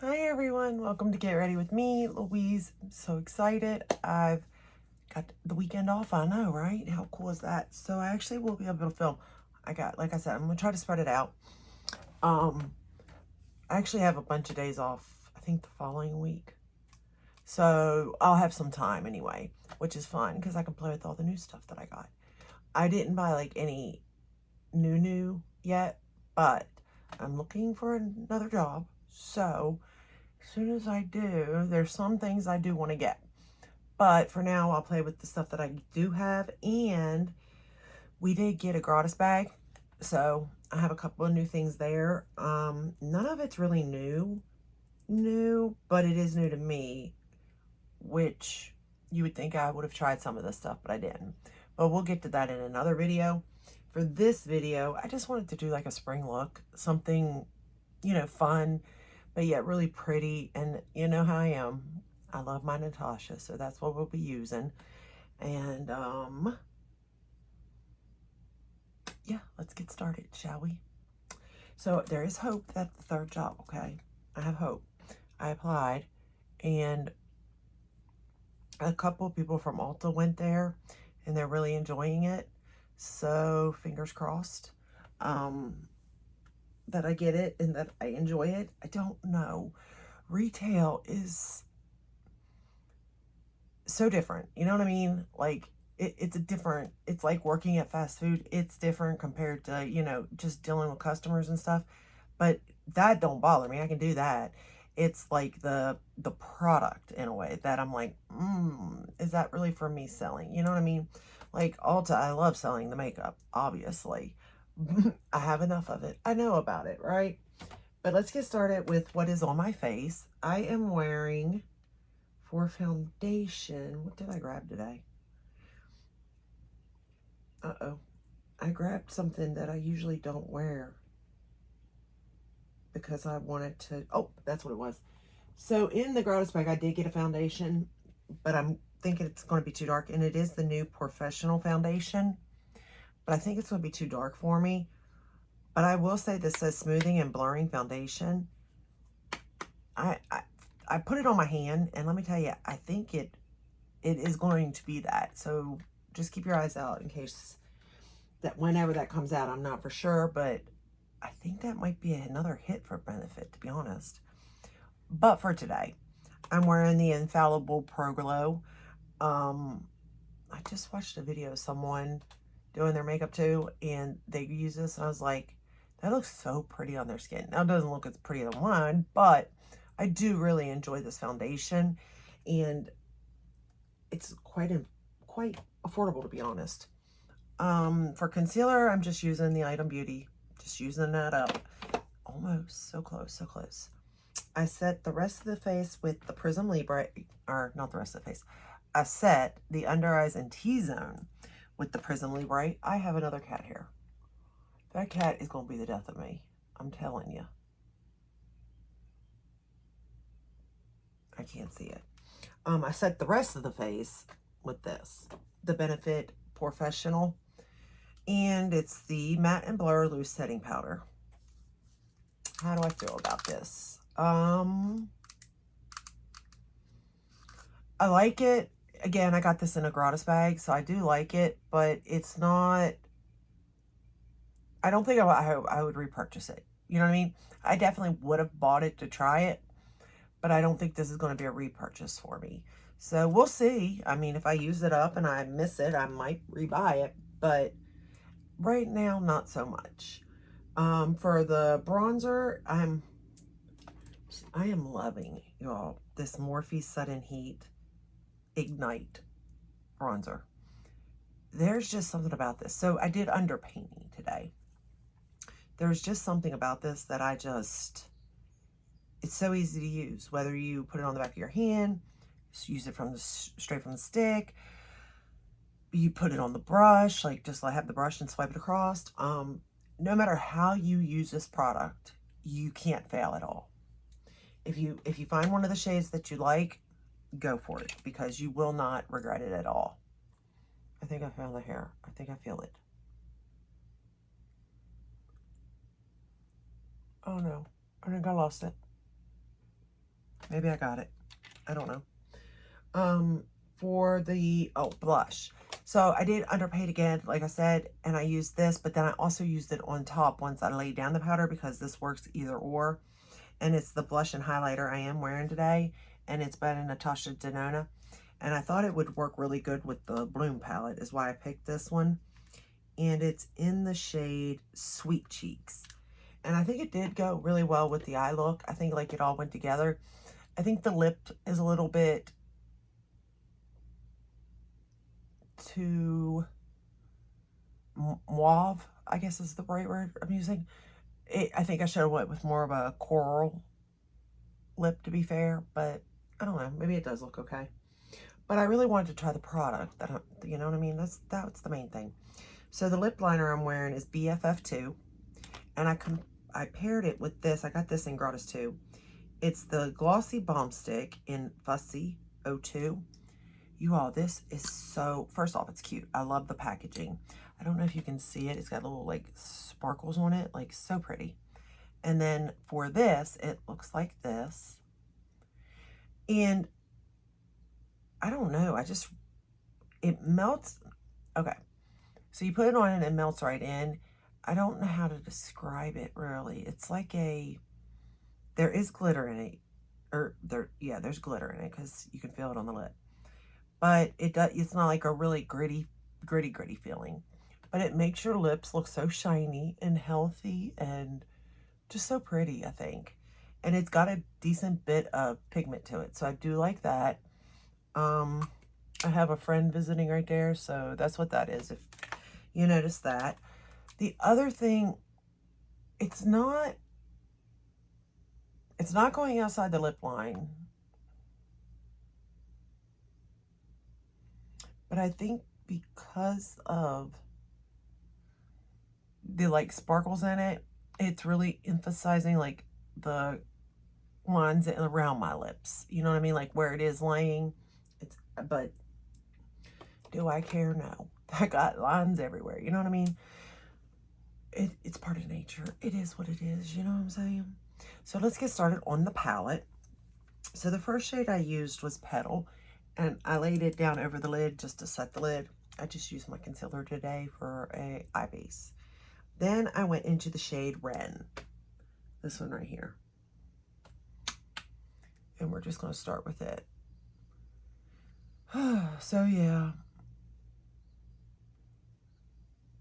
Hi everyone, welcome to Get Ready with me, Louise. I'm so excited. I've got the weekend off, I know, right? How cool is that? So I actually will be able to film. Like I said, I'm gonna try to spread it out. I actually have a bunch of days off, I think the following week. So I'll have some time anyway, which is fun because I can play with all the new stuff that I got. I didn't buy like any new yet, but I'm looking for another job. So as soon as I do, there's some things I do want to get. But for now, I'll play with the stuff that I do have. And we did get a gratis bag. So I have a couple of new things there. None of it's really new, but it is new to me, which you would think I would have tried some of this stuff, but I didn't. But we'll get to that in another video. For this video, I just wanted to do like a spring look, something, fun, but yet really pretty. And you know how I am. I love my Natasha, so that's what we'll be using. And yeah, let's get started, shall we? So there is hope that the third job, okay? I have hope. I applied, and a couple of people from Ulta went there, and they're really enjoying it. So fingers crossed that I get it and that I enjoy it. I don't know. Retail is so different. You know what I mean? Like it's like working at fast food. It's different compared to, just dealing with customers and stuff. But that don't bother me. I can do that. It's like the product in a way that I'm like, is that really for me selling? You know what I mean? Like Ulta, I love selling the makeup, obviously. I have enough of it. I know about it, right? But let's get started with what is on my face. I am wearing, for foundation, what did I grab today? Uh-oh. I grabbed something that I usually don't wear because I wanted to, oh, that's what it was. So in the gratis bag, I did get a foundation, but I'm thinking it's going to be too dark, and it is the new Professional foundation, but I think it's going to be too dark for me. But I will say this says smoothing and blurring foundation. I put it on my hand, and let me tell you, I think it is going to be that. So just keep your eyes out in case that whenever that comes out, I'm not for sure, but I think that might be another hit for Benefit, to be honest. But for today, I'm wearing the Infallible Pro Glow. I just watched a video of someone doing their makeup too, and they use this, and I was like, that looks so pretty on their skin. Now, it doesn't look as pretty as mine, but I do really enjoy this foundation, and it's quite affordable, to be honest. For concealer, I'm just using the Item Beauty, just using that up. Almost, so close, so close. I set the rest of the face with the Prism Libre, or not the rest of the face. I set the under eyes and T-zone with the Prism Libre. I have another cat here. That cat is going to be the death of me. I'm telling you. I can't see it. I set the rest of the face with this, the Benefit Professional, and it's the Matte and Blur Loose Setting Powder. How do I feel about this? I like it. Again, I got this in a gratis bag, so I do like it, but it's not, I don't think I would repurchase it. You know what I mean? I definitely would have bought it to try it, but I don't think this is going to be a repurchase for me. So we'll see. I mean, if I use it up and I miss it, I might rebuy it, but right now, not so much. For the bronzer, I am loving, y'all, this Morphe Sudden Heat Ignite bronzer. There's just something about this. So I did underpainting today. There's just something about this that it's so easy to use. Whether you put it on the back of your hand, just use it straight from the stick. You put it on the brush, like just have the brush and swipe it across. No matter how you use this product, you can't fail at all. If you find one of the shades that you like, go for it, because you will not regret it at all. I think I found the hair. I think I feel it. Oh no, I think I lost it. Maybe I got it. I don't know. For the, blush. So I did underpaint again, like I said, and I used this, but then I also used it on top once I laid down the powder because this works either or. And it's the blush and highlighter I am wearing today, and it's by Natasha Denona. And I thought it would work really good with the Bloom palette, is why I picked this one. And it's in the shade Sweet Cheeks. And I think it did go really well with the eye look. I think like it all went together. I think the lip is a little bit too mauve, I guess is the right word I'm using. I think I should have went with more of a coral lip, to be fair, but I don't know. Maybe it does look okay. But I really wanted to try the product. You know what I mean? That's the main thing. So the lip liner I'm wearing is BFF2, and I paired it with this. I got this in Gratis too. It's the Glossy Balm Stick in Fussy 02. You all, this is so, first off, it's cute. I love the packaging. I don't know if you can see it. It's got little like sparkles on it, like so pretty. And then for this, it looks like this. And I don't know, it melts. Okay, so you put it on and it melts right in. I don't know how to describe it really. It's like there is glitter in it. Yeah, there's glitter in it because you can feel it on the lip. But it's not like a really gritty feeling. But it makes your lips look so shiny and healthy and just so pretty, I think. And it's got a decent bit of pigment to it, so I do like that. I have a friend visiting right there, so that's what that is, if you notice that. The other thing, it's not going outside the lip line. But I think because of the like sparkles in it, it's really emphasizing like the lines around my lips. You know what I mean? Like where it is laying. But do I care? No. I got lines everywhere. You know what I mean? It's part of nature. It is what it is. You know what I'm saying? So let's get started on the palette. So the first shade I used was Petal, and I laid it down over the lid just to set the lid. I just used my concealer today for a eye base. Then I went into the shade Ren, this one right here. And we're just going to start with it. So yeah,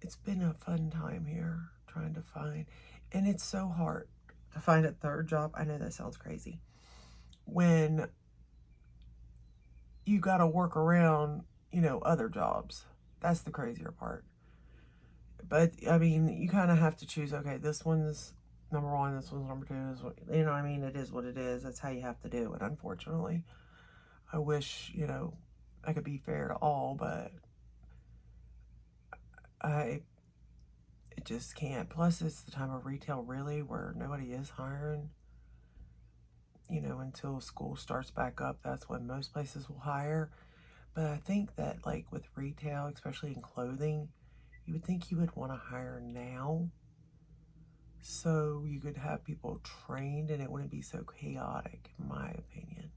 it's been a fun time here trying to find, and it's so hard to find a third job. I know that sounds crazy. When you got to work around, other jobs. That's the crazier part. But, I mean, you kind of have to choose, okay, this one's number one, this one's number two. You know what I mean? It is what it is. That's how you have to do it, unfortunately. I wish, I could be fair to all, but it just can't. Plus, it's the time of retail, really, where nobody is hiring. Until school starts back up, that's when most places will hire. But I think that, like, with retail, especially in clothing, you would think you would want to hire now so you could have people trained and it wouldn't be so chaotic, in my opinion.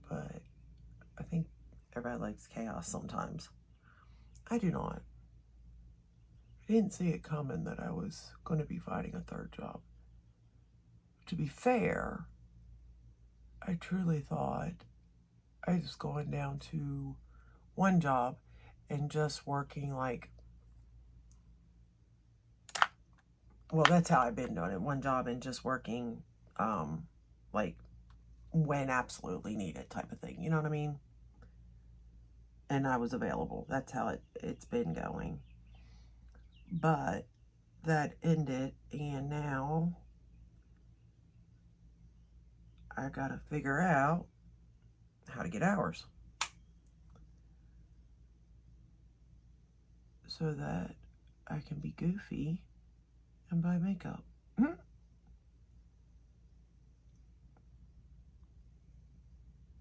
But I think everybody likes chaos sometimes. I do not. I didn't see it coming that I was going to be finding a third job. To be fair, I truly thought I was going down to one job and just working like, well, that's how I've been doing it. One job and just working, like when absolutely needed type of thing. You know what I mean? And I was available. That's how it's been going. But that ended, and now I gotta figure out how to get hours so that I can be goofy and buy makeup.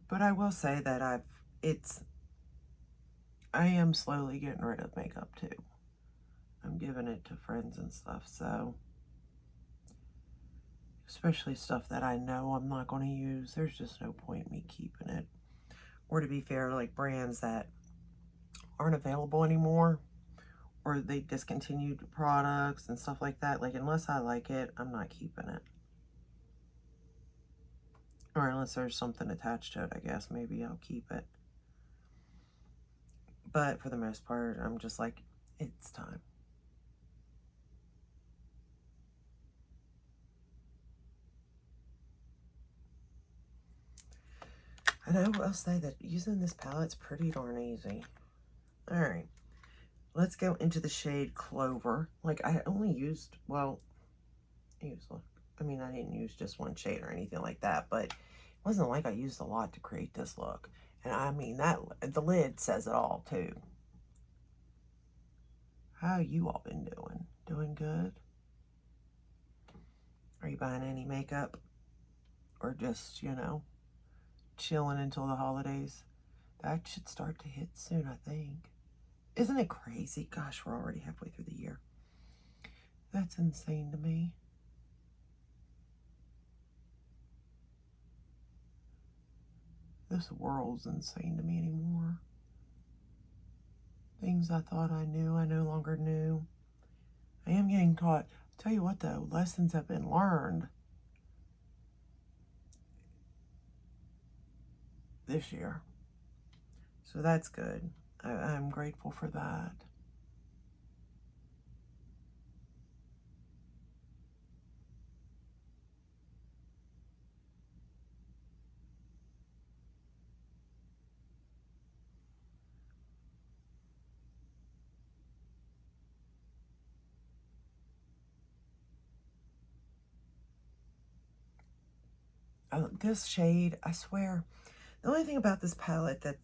But I will say that I am slowly getting rid of makeup too. I'm giving it to friends and stuff, so especially stuff that I know I'm not going to use. There's just no point in me keeping it. Or to be fair, like brands that aren't available anymore, or they discontinued products and stuff like that. Like, unless I like it, I'm not keeping it. Or unless there's something attached to it, I guess maybe I'll keep it. But for the most part, I'm just like, it's time. And I will say that using this palette's pretty darn easy. All right, let's go into the shade Clover. Like, I only used, well, I mean, I didn't use just one shade or anything like that, but it wasn't like I used a lot to create this look. And I mean, that the lid says it all, too. How you all been doing? Doing good? Are you buying any makeup? Or just, you know, chilling until the holidays? That should start to hit soon, I think. Isn't it crazy? Gosh, we're already halfway through the year. That's insane to me. This world's insane to me anymore. Things I thought I knew, I no longer knew. I am getting taught. I'll tell you what, though, lessons have been learned this year. So that's good. I'm grateful for that. This shade, I swear, the only thing about this palette that,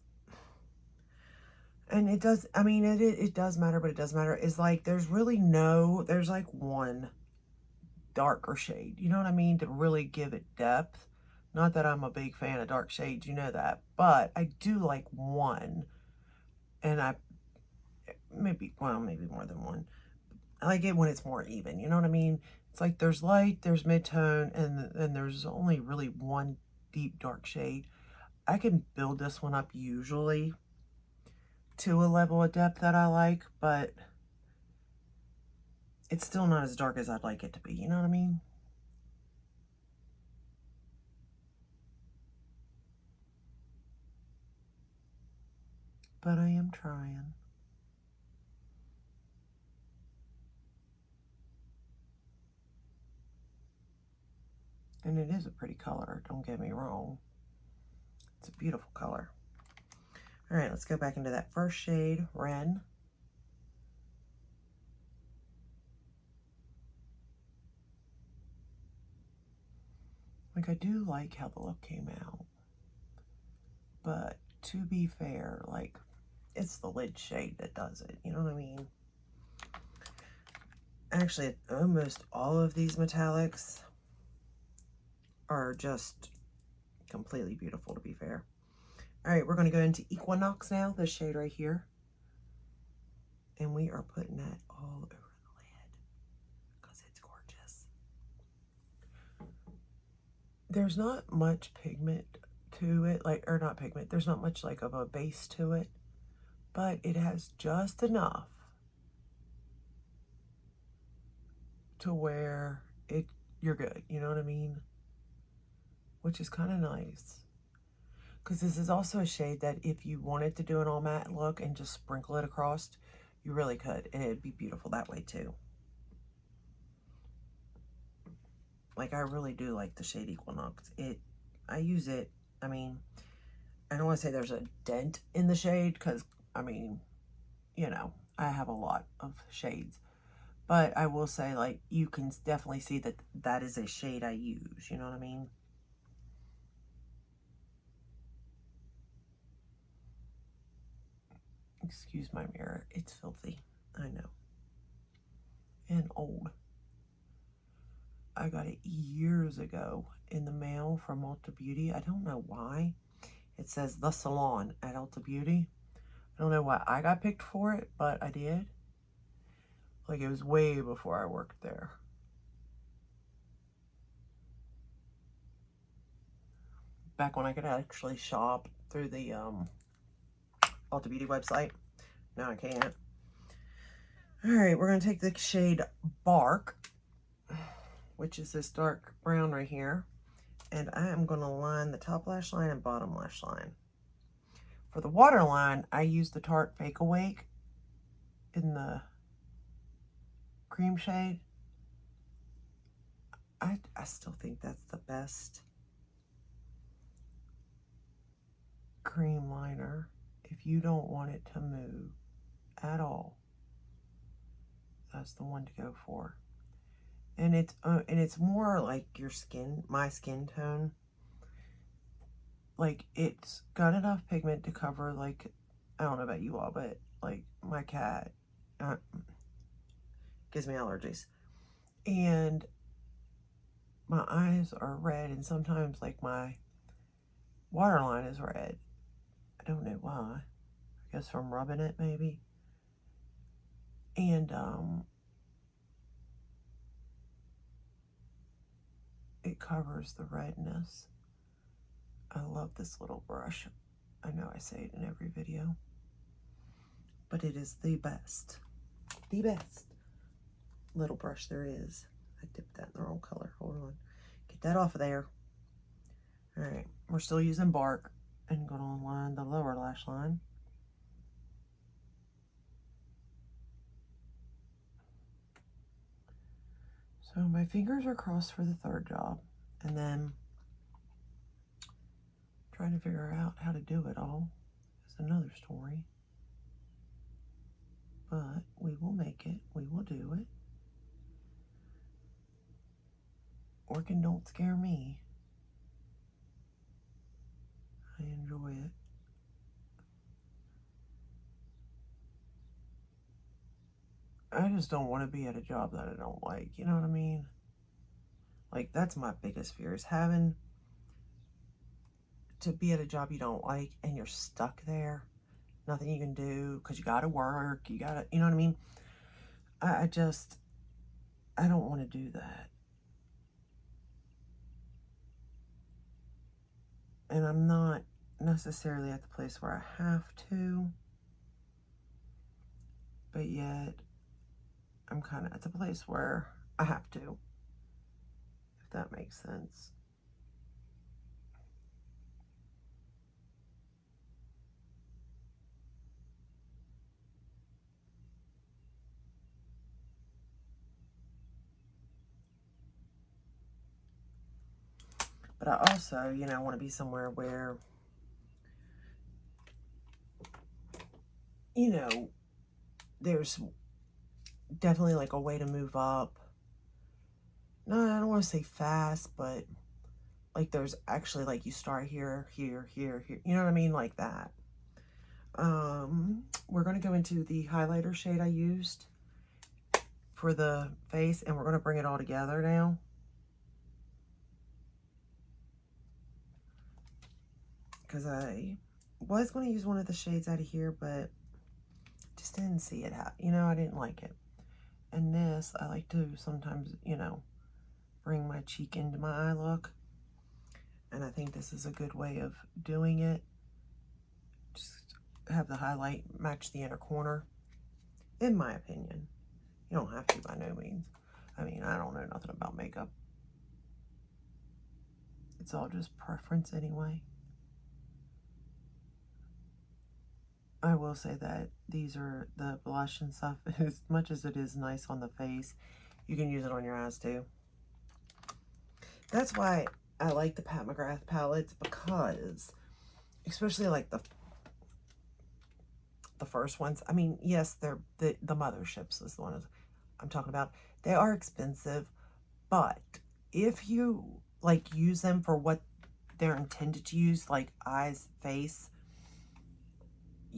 and it does, I mean, it does matter, but it does matter, is like there's like one darker shade, you know what I mean, to really give it depth. Not that I'm a big fan of dark shades, you know that, but I do like one, and maybe more than one. I like it when it's more even, you know what I mean? It's like there's light, there's mid-tone, and there's only really one deep dark shade. I can build this one up usually to a level of depth that I like, but it's still not as dark as I'd like it to be, you know what I mean? But I am trying. And it is a pretty color, don't get me wrong. It's a beautiful color. All right, let's go back into that first shade, Wren. Like, I do like how the look came out. But to be fair, like, it's the lid shade that does it, you know what I mean? Actually, almost all of these metallics are just completely beautiful, to be fair. All right, we're going to go into Equinox now, this shade right here. And we are putting that all over the lid because it's gorgeous. There's not much pigment to it, or not pigment, there's not much like of a base to it, but it has just enough to where you're good, you know what I mean? Which is kind of nice. Because this is also a shade that if you wanted to do an all matte look and just sprinkle it across, you really could, and it'd be beautiful that way too. Like, I really do like the shade Equinox. I use it, I mean, I don't want to say there's a dent in the shade, because, I mean, you know, I have a lot of shades. But I will say, like, you can definitely see that that is a shade I use, you know what I mean? Excuse my mirror, it's filthy, I know. And old. I got it years ago in the mail from Ulta Beauty. I don't know why. It says The Salon at Ulta Beauty. I don't know why I got picked for it, but I did. Like, it was way before I worked there. back when I could actually shop through the Ulta Beauty website. Now I can't. Alright, we're going to take the shade Bark, which is this dark brown right here. And I am going to line the top lash line and bottom lash line. For the waterline, I use the Tarte Fake Awake in the cream shade. I still think that's the best cream liner if you don't want it to move at all. That's the one to go for. And it's more like your skin, my skin tone. Like, it's got enough pigment to cover, like, I don't know about you all, but like my cat gives me allergies, and my eyes are red, and sometimes like my waterline is red. I don't know why. I guess from rubbing it maybe. And it covers the redness. I love this little brush. I know I say it in every video, but it is the best little brush there is. I dipped that in the wrong color. Hold on. Get that off of there. Alright, we're still using Bark and going to line the lower lash line. So my fingers are crossed for the third job, and then trying to figure out how to do it all is another story. But we will make it. We will do it. Working don't scare me. I enjoy it. I just don't want to be at a job that I don't like. You know what I mean? Like, that's my biggest fear, is having to be at a job you don't like and you're stuck there. Nothing you can do because you got to work. You got to, you know what I mean? I don't want to do that. And I'm not necessarily at the place where I have to, but yet I'm kind of at the place where I have to, if that makes sense. But I also, you know, want to be somewhere where, you know, there's definitely like a way to move up. No, I don't want to say fast, but like there's actually like you start here, here, here, here. You know what I mean? Like that. We're going to go into the highlighter shade I used for the face, and we're going to bring it all together now. Because I was going to use one of the shades out of here, but just didn't see it. You know, I didn't like it. And this, I like to sometimes, you know, bring my cheek into my eye look. And I think this is a good way of doing it. Just have the highlight match the inner corner, in my opinion. You don't have to by no means. I mean, I don't know nothing about makeup. It's all just preference anyway. I will say that these are the blush and stuff. As much as it is nice on the face, you can use it on your eyes too. That's why I like the Pat McGrath palettes, because especially like the first ones. I mean, yes, they're the motherships is the one I'm talking about. They are expensive, but if you like use them for what they're intended to use, like eyes, face,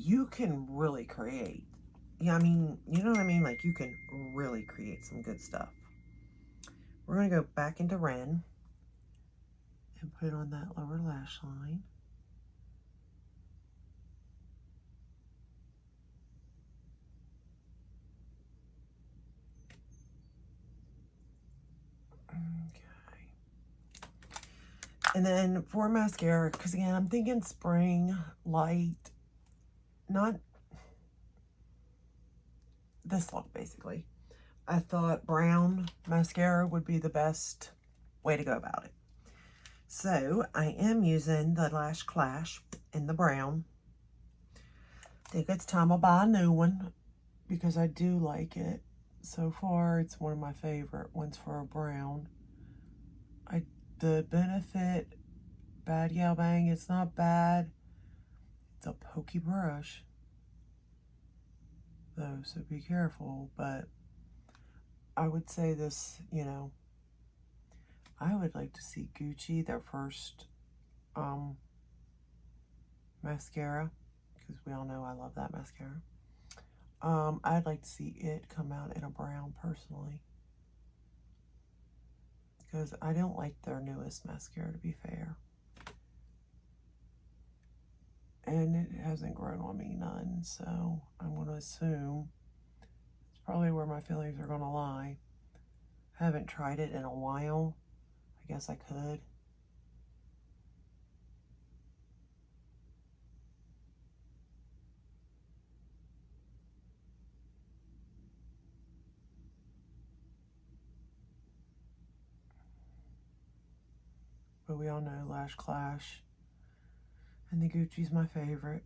you can really create. Yeah, I mean, you know what I mean? Like, you can really create some good stuff. We're going to go back into Ren and put it on that lower lash line. Okay. And then for mascara, because again, I'm thinking spring, light, not this look basically. I thought brown mascara would be the best way to go about it. So I am using the Lash Clash in the brown. I think it's time I'll buy a new one because I do like it. So far, it's one of my favorite ones for a brown. The Benefit Bad Gal Bang, it's not bad. It's a pokey brush, though, so be careful. But I would say this, you know, I would like to see Gucci, their first mascara, because we all know I love that mascara. I'd like to see it come out in a brown, personally. Because I don't like their newest mascara, to be fair. And it hasn't grown on me none, so I'm going to assume it's probably where my feelings are going to lie. I haven't tried it in a while. I guess I could. But we all know Lash Clash and the Gucci's my favorite.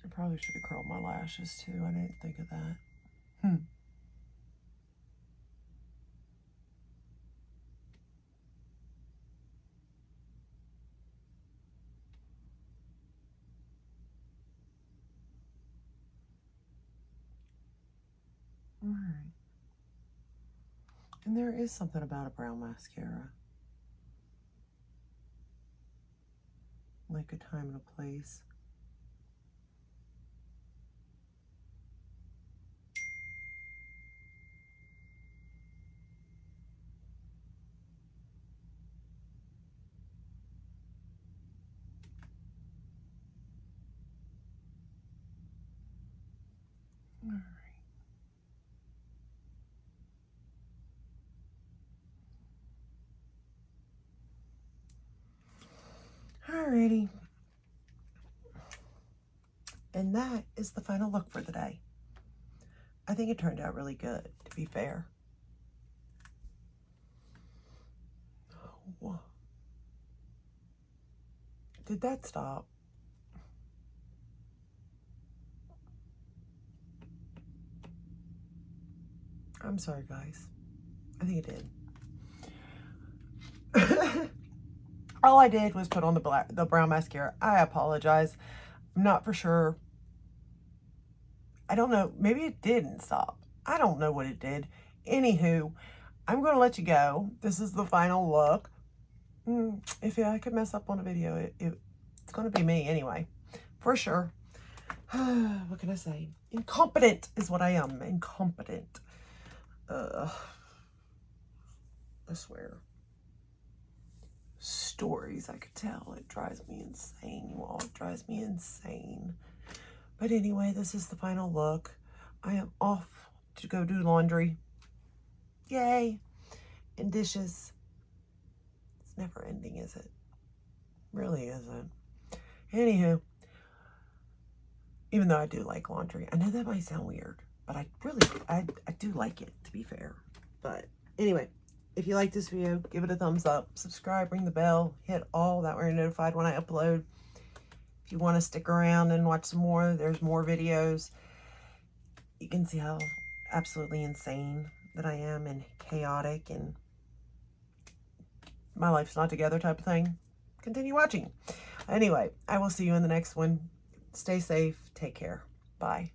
I probably should have curled my lashes too. I didn't think of that. Alright. And there is something about a brown mascara. Like a time and a place. Alrighty. And that is the final look for the day. I think it turned out really good, to be fair. Oh. Did that stop? I'm sorry, guys. I think it did. All I did was put on the brown mascara. I apologize. I'm not for sure. I don't know. Maybe it didn't stop. I don't know what it did. Anywho, I'm going to let you go. This is the final look. If I could mess up on a video, it's going to be me anyway. For sure. What can I say? Incompetent is what I am. Incompetent. I swear. Stories I could tell. It drives me insane, you all. It drives me insane. But anyway, this is the final look. I am off to go do laundry. Yay. And dishes. It's never ending, is it? Really isn't. Anywho, even though I do like laundry, I know that might sound weird, but I do like it, to be fair. But anyway, if you like this video, give it a thumbs up, subscribe, ring the bell, hit all, that way you're notified when I upload. If you want to stick around and watch some more, there's more videos. You can see how absolutely insane that I am and chaotic and my life's not together type of thing. Continue watching. Anyway, I will see you in the next one. Stay safe. Take care. Bye.